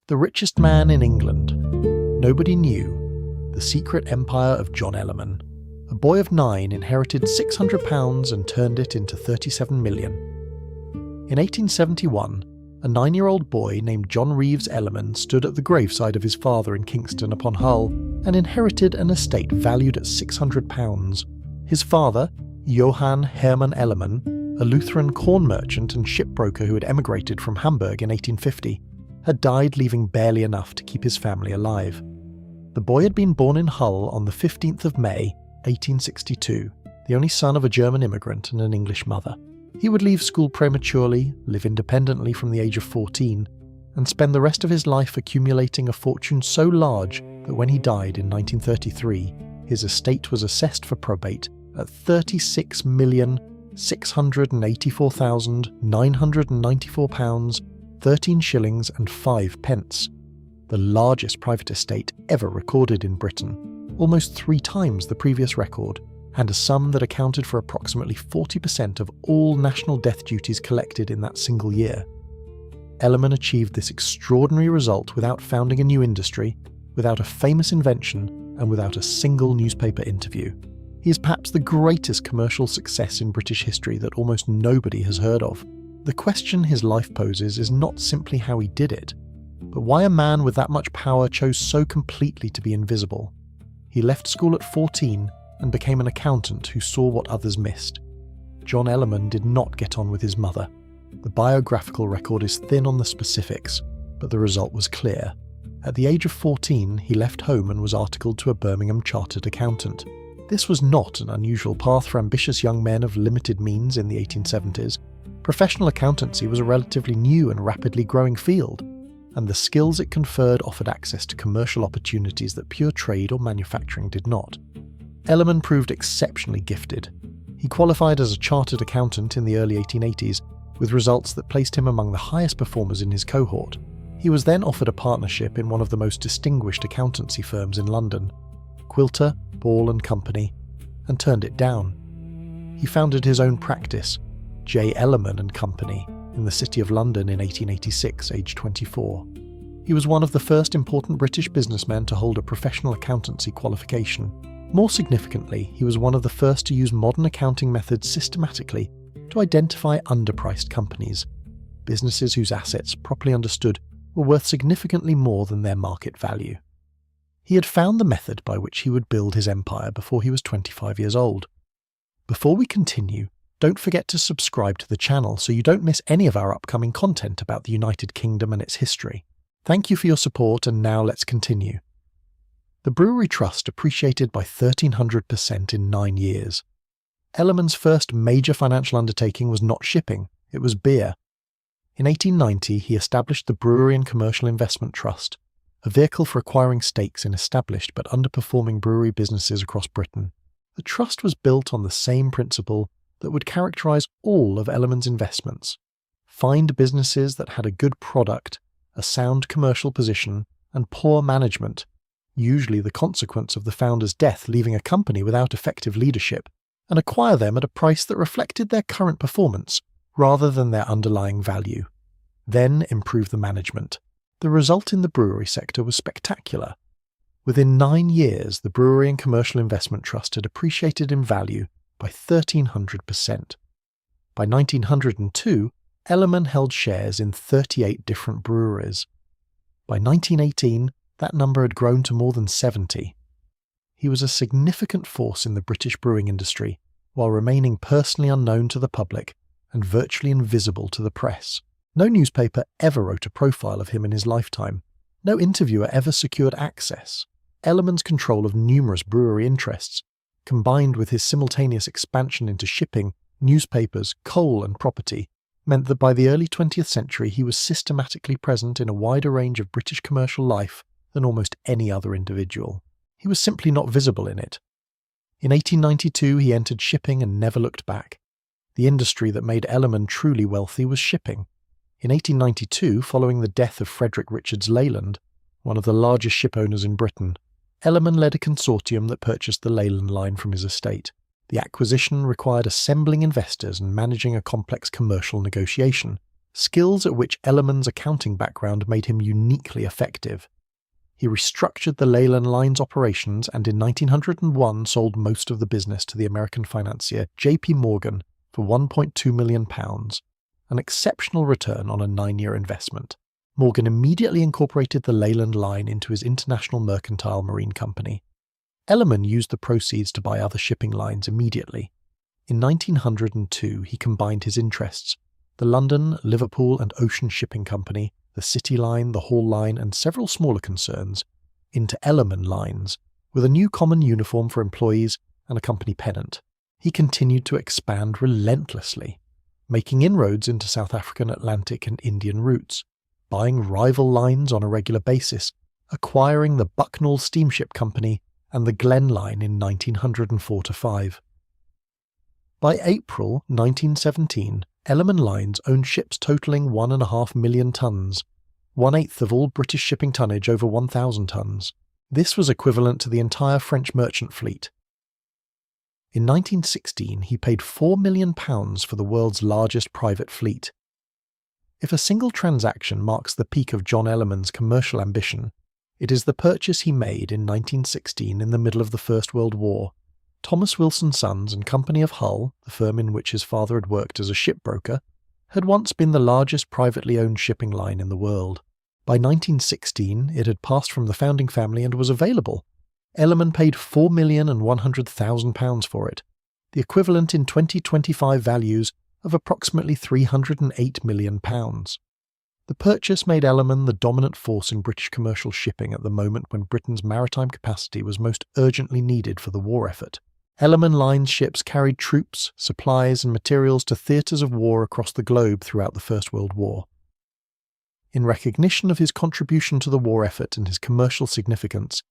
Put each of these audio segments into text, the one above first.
The richest man in England. Nobody knew the secret empire of John Ellerman. A boy of 9 inherited £600 and turned it into 37 million. In 1871, a 9-year-old boy named John Reeves Ellerman stood at the graveside of his father in Kingston upon Hull and inherited an estate valued at £600. His father, Johann Hermann Ellerman, a Lutheran corn merchant and shipbroker who had emigrated from Hamburg in 1850, had died leaving barely enough to keep his family alive. The boy had been born in Hull on the 15th of May, 1862, the only son of a German immigrant and an English mother. He would leave school prematurely, live independently from the age of 14, and spend the rest of his life accumulating a fortune so large that when he died in 1933, his estate was assessed for probate at £36,684,994, 13 shillings and 5 pence, the largest private estate ever recorded in Britain, almost 3 times the previous record, and a sum that accounted for approximately 40% of all national death duties collected in that single year. Ellerman achieved this extraordinary result without founding a new industry, without a famous invention, and without a single newspaper interview. He is perhaps the greatest commercial success in British history that almost nobody has heard of. The question his life poses is not simply how he did it, but why a man with that much power chose so completely to be invisible. He left school at 14 and became an accountant who saw what others missed. John Ellerman did not get on with his mother. The biographical record is thin on the specifics, but the result was clear. At the age of 14, he left home and was articled to a Birmingham chartered accountant. This was not an unusual path for ambitious young men of limited means in the 1870s. Professional accountancy was a relatively new and rapidly growing field, and the skills it conferred offered access to commercial opportunities that pure trade or manufacturing did not. Ellerman proved exceptionally gifted. He qualified as a chartered accountant in the early 1880s, with results that placed him among the highest performers in his cohort. He was then offered a partnership in one of the most distinguished accountancy firms in London, Quilter, Ball & Company, and turned it down. He founded his own practice, J. Ellerman & Company, in the City of London in 1886, aged 24. He was one of the first important British businessmen to hold a professional accountancy qualification. More significantly, he was one of the first to use modern accounting methods systematically to identify underpriced companies, businesses whose assets, properly understood, were worth significantly more than their market value. He had found the method by which he would build his empire before he was 25 years old. Before we continue, don't forget to subscribe to the channel so you don't miss any of our upcoming content about the United Kingdom and its history. Thank you for your support, and now let's continue. The Brewery Trust appreciated by 1,300% in 9 years. Ellerman's first major financial undertaking was not shipping, it was beer. In 1890, he established the Brewery and Commercial Investment Trust, a vehicle for acquiring stakes in established but underperforming brewery businesses across Britain. The trust was built on the same principle that would characterize all of Ellerman's investments: find businesses that had a good product, a sound commercial position, and poor management, usually the consequence of the founder's death leaving a company without effective leadership, and acquire them at a price that reflected their current performance rather than their underlying value. Then improve the management. The result in the brewery sector was spectacular. Within 9 years, the Brewery and Commercial Investment Trust had appreciated in value by 1,300%. By 1902, Ellerman held shares in 38 different breweries. By 1918, that number had grown to more than 70. He was a significant force in the British brewing industry, while remaining personally unknown to the public and virtually invisible to the press. No newspaper ever wrote a profile of him in his lifetime. No interviewer ever secured access. Ellerman's control of numerous brewery interests, combined with his simultaneous expansion into shipping, newspapers, coal and property, meant that by the early 20th century he was systematically present in a wider range of British commercial life than almost any other individual. He was simply not visible in it. In 1892 he entered shipping and never looked back. The industry that made Ellerman truly wealthy was shipping. In 1892, following the death of Frederick Richards Leyland, one of the largest ship owners in Britain, Ellerman led a consortium that purchased the Leyland line from his estate. The acquisition required assembling investors and managing a complex commercial negotiation, skills at which Ellerman's accounting background made him uniquely effective. He restructured the Leyland Line's operations and in 1901 sold most of the business to the American financier J.P. Morgan for £1.2 million, an exceptional return on a 9-year investment. Morgan immediately incorporated the Leyland Line into his International Mercantile Marine Company. Ellerman used the proceeds to buy other shipping lines immediately. In 1902, he combined his interests, the London, Liverpool and Ocean Shipping Company, the City Line, the Hall Line and several smaller concerns, into Ellerman Lines, with a new common uniform for employees and a company pennant. He continued to expand relentlessly, making inroads into South African, Atlantic and Indian routes, buying rival lines on a regular basis, acquiring the Bucknell Steamship Company and the Glen Line in 1904-5. By April 1917, Ellerman Lines owned ships totalling 1.5 million tons, 1/8 of all British shipping tonnage over 1,000 tons. This was equivalent to the entire French merchant fleet. In 1916, he paid £4 million for the world's largest private fleet. If a single transaction marks the peak of John Ellerman's commercial ambition, it is the purchase he made in 1916 in the middle of the First World War. Thomas Wilson Sons and Company of Hull, the firm in which his father had worked as a shipbroker, had once been the largest privately owned shipping line in the world. By 1916, it had passed from the founding family and was available. Ellerman paid £4,100,000 for it, the equivalent in 2025 values of approximately £308 million. The purchase made Ellerman the dominant force in British commercial shipping at the moment when Britain's maritime capacity was most urgently needed for the war effort. Ellerman Line's ships carried troops, supplies and materials to theatres of war across the globe throughout the First World War. In recognition of his contribution to the war effort and his commercial significance,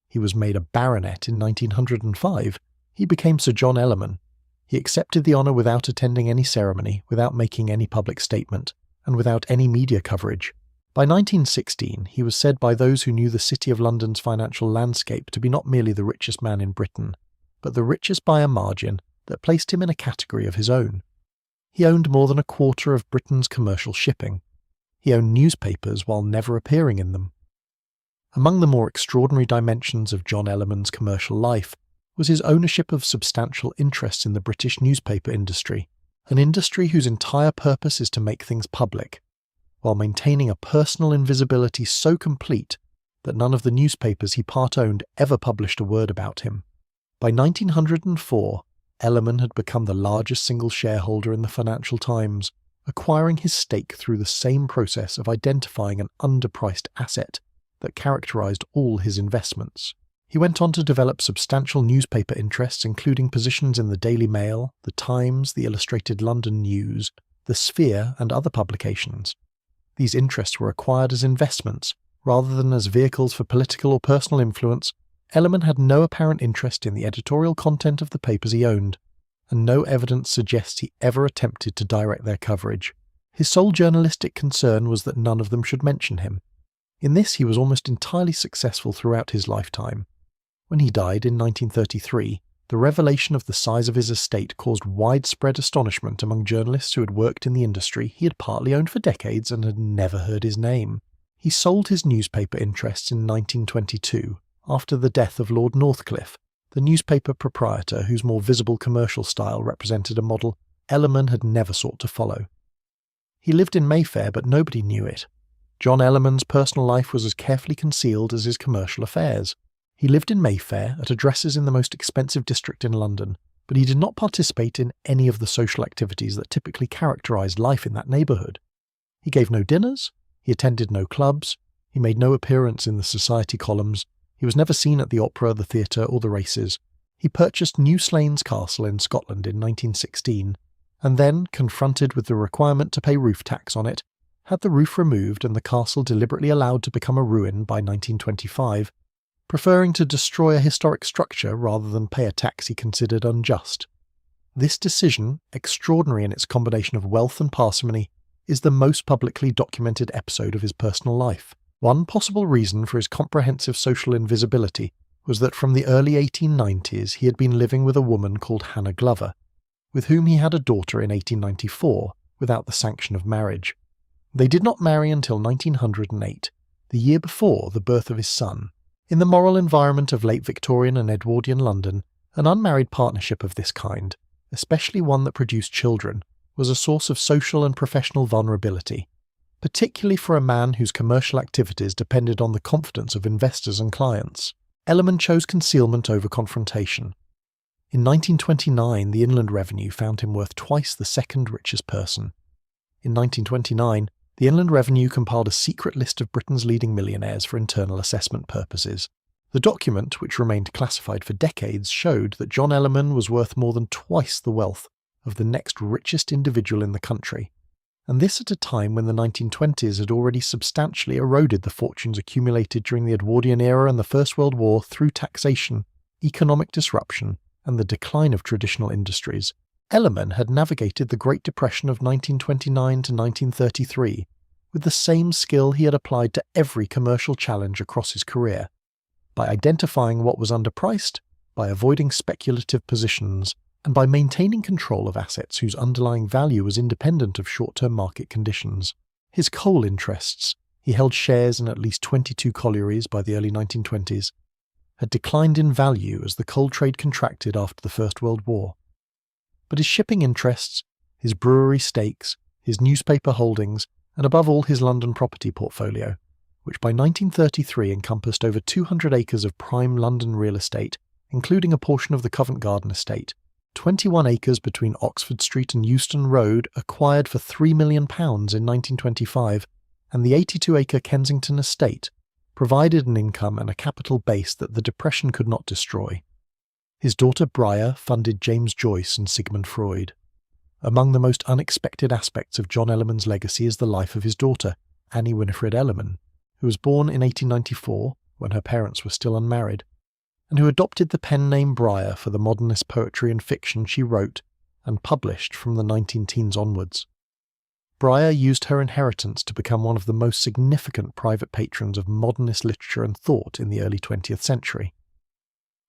he was made a baronet in 1905. He became Sir John Ellerman. He accepted the honour without attending any ceremony, without making any public statement, and without any media coverage. By 1916, he was said by those who knew the City of London's financial landscape to be not merely the richest man in Britain, but the richest by a margin that placed him in a category of his own. He owned more than a quarter of Britain's commercial shipping. He owned newspapers while never appearing in them. Among the more extraordinary dimensions of John Ellerman's commercial life was his ownership of substantial interests in the British newspaper industry, an industry whose entire purpose is to make things public, while maintaining a personal invisibility so complete that none of the newspapers he part-owned ever published a word about him. By 1904, Ellerman had become the largest single shareholder in the Financial Times, acquiring his stake through the same process of identifying an underpriced asset that characterized all his investments. He went on to develop substantial newspaper interests, including positions in the Daily Mail, the Times, the Illustrated London News, the Sphere, and other publications. These interests were acquired as investments, rather than as vehicles for political or personal influence. Ellerman had no apparent interest in the editorial content of the papers he owned, and no evidence suggests he ever attempted to direct their coverage. His sole journalistic concern was that none of them should mention him. In this he was almost entirely successful throughout his lifetime. When he died in 1933, the revelation of the size of his estate caused widespread astonishment among journalists who had worked in the industry he had partly owned for decades and had never heard his name. He sold his newspaper interests in 1922, after the death of Lord Northcliffe, the newspaper proprietor whose more visible commercial style represented a model Ellerman had never sought to follow. He lived in Mayfair, but nobody knew it. John Ellerman's personal life was as carefully concealed as his commercial affairs. He lived in Mayfair, at addresses in the most expensive district in London, but he did not participate in any of the social activities that typically characterised life in that neighbourhood. He gave no dinners, he attended no clubs, he made no appearance in the society columns, he was never seen at the opera, the theatre, or the races. He purchased New Slains Castle in Scotland in 1916, and then, confronted with the requirement to pay roof tax on it, had the roof removed and the castle deliberately allowed to become a ruin by 1925, preferring to destroy a historic structure rather than pay a tax he considered unjust. This decision, extraordinary in its combination of wealth and parsimony, is the most publicly documented episode of his personal life. One possible reason for his comprehensive social invisibility was that from the early 1890s he had been living with a woman called Hannah Glover, with whom he had a daughter in 1894 without the sanction of marriage. They did not marry until 1908, the year before the birth of his son. In the moral environment of late Victorian and Edwardian London, an unmarried partnership of this kind, especially one that produced children, was a source of social and professional vulnerability, particularly for a man whose commercial activities depended on the confidence of investors and clients. Ellerman chose concealment over confrontation. In 1929, the Inland Revenue found him worth twice the second richest person. In 1929, the Inland Revenue compiled a secret list of Britain's leading millionaires for internal assessment purposes. The document, which remained classified for decades, showed that John Ellerman was worth more than twice the wealth of the next richest individual in the country, and this at a time when the 1920s had already substantially eroded the fortunes accumulated during the Edwardian era and the First World War through taxation, economic disruption, and the decline of traditional industries. Ellerman had navigated the Great Depression of 1929 to 1933 with the same skill he had applied to every commercial challenge across his career, by identifying what was underpriced, by avoiding speculative positions, and by maintaining control of assets whose underlying value was independent of short-term market conditions. His coal interests, he held shares in at least 22 collieries by the early 1920s, had declined in value as the coal trade contracted after the First World War. But his shipping interests, his brewery stakes, his newspaper holdings, and above all his London property portfolio, which by 1933 encompassed over 200 acres of prime London real estate, including a portion of the Covent Garden estate, 21 acres between Oxford Street and Euston Road acquired for £3 million in 1925, and the 82-acre Kensington estate, provided an income and a capital base that the Depression could not destroy. His daughter Briar funded James Joyce and Sigmund Freud. Among the most unexpected aspects of John Ellerman's legacy is the life of his daughter, Annie Winifred Ellerman, who was born in 1894, when her parents were still unmarried, and who adopted the pen name Briar for the modernist poetry and fiction she wrote and published from the 19-teens onwards. Briar used her inheritance to become one of the most significant private patrons of modernist literature and thought in the early 20th century.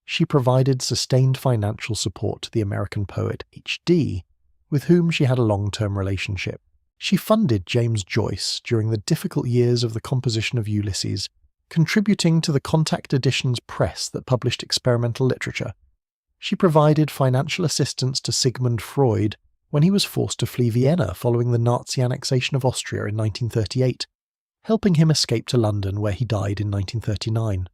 She provided sustained financial support to the American poet H.D., with whom she had a long-term relationship. She funded James Joyce during the difficult years of the composition of Ulysses, contributing to the Contact Editions press that published experimental literature. She provided financial assistance to Sigmund Freud when he was forced to flee Vienna following the Nazi annexation of Austria in 1938, helping him escape to London where he died in 1939.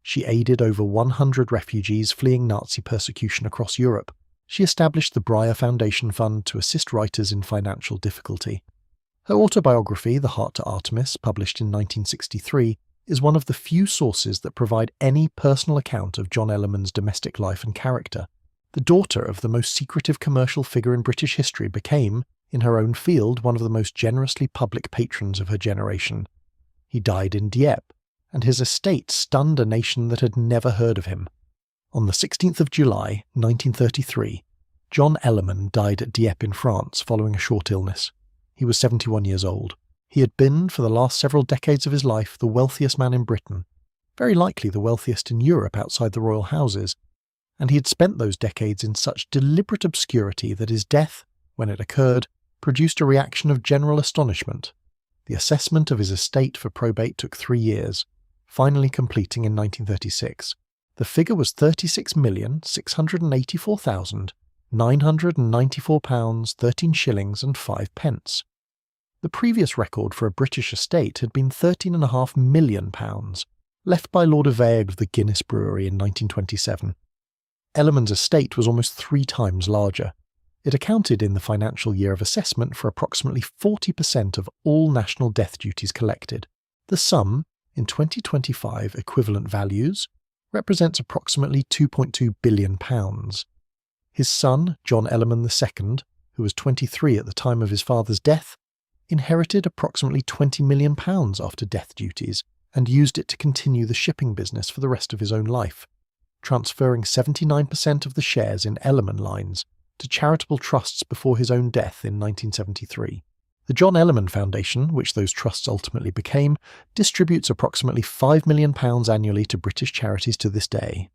She aided over 100 refugees fleeing Nazi persecution across Europe. She established the Briar Foundation Fund to assist writers in financial difficulty. Her autobiography, The Heart to Artemis, published in 1963, is one of the few sources that provide any personal account of John Ellerman's domestic life and character. The daughter of the most secretive commercial figure in British history became, in her own field, one of the most generously public patrons of her generation. He died in Dieppe, and his estate stunned a nation that had never heard of him. On the 16th of July, 1933, John Ellerman died at Dieppe in France following a short illness. He was 71 years old. He had been, for the last several decades of his life, the wealthiest man in Britain, very likely the wealthiest in Europe outside the royal houses, and he had spent those decades in such deliberate obscurity that his death, when it occurred, produced a reaction of general astonishment. The assessment of his estate for probate took 3 years, finally completing in 1936. The figure was £36,684,994, 13 shillings and 5 pence. The previous record for a British estate had been £13.5 million, left by Lord Aveag of the Guinness Brewery in 1927. Ellerman's estate was almost 3 times larger. It accounted in the financial year of assessment for approximately 40% of all national death duties collected. The sum, in 2025 equivalent values, represents approximately £2.2 billion. His son, John Ellerman II, who was 23 at the time of his father's death, inherited approximately £20 million after death duties and used it to continue the shipping business for the rest of his own life, transferring 79% of the shares in Ellerman Lines to charitable trusts before his own death in 1973. The John Ellerman Foundation, which those trusts ultimately became, distributes approximately £5 million annually to British charities to this day.